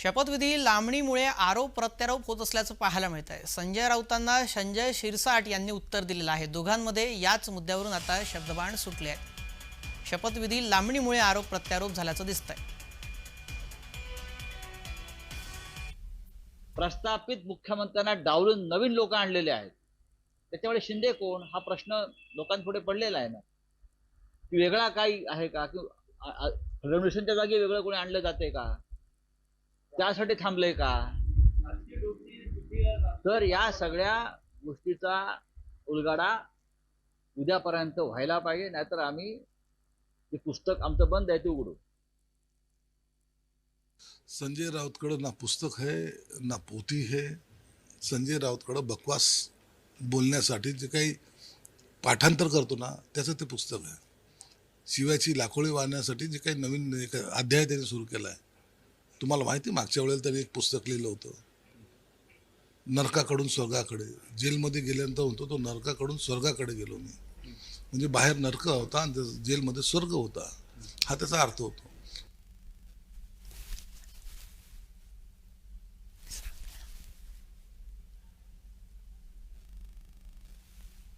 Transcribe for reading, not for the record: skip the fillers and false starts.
शपथविधी लांबणीमुळे आरोप प्रत्यारोप होत असल्याचं पाहायला मिळत आहे। संजय राऊतांना संजय शिरसाट यांनी उत्तर दिलेलं आहे। दोघांमध्ये याच मुद्द्यावरून आता शब्दबाण सुटले आहे। शपथविधी लांबणीमुळे आरोप प्रत्यारोप झाल्याचं दिसतंय। प्रस्थापित मुख्यमंत्र्यांना डावलून नवीन लोक आणलेले आहेत। त्याच्यामुळे शिंदे कोण हा प्रश्न लोकांपुढे पडलेला आहे ना, की वेगळा काही आहे का, की फडणवीसांच्या जागी वेगळं कोणी आणलं जाते का, त्यासाठी थांबलंय का? तर या सगळ्या गोष्टीचा उलगडा उद्यापर्यंत व्हायला पाहिजे, नाहीतर आम्ही ते पुस्तक आमचं बंद आहे ते उघडू। संजय राउतकडे ना पुस्तक है ना पोथी है। संजय राउतकडे बकवास बोलण्यासाठी जे काही पाठांतर करतो ना त्याचं ते पुस्तक आहे। शिवाची लाखोळी वाढण्यासाठी जे काही नवीन एक अध्याय त्यांनी सुरू केला आहे। तुम्हाला माहिती मागच्या वेळेला त्यांनी एक पुस्तक लिहिलं होतं, नरकाकडून स्वर्गाकडे। जेलमध्ये गेल्यानंतर म्हणतो तो नरकाकडून स्वर्गाकडे गेलो मी, म्हणजे बाहेर नरक होता आणि जेलमध्ये स्वर्ग होता, हा त्याचा अर्थ होतो।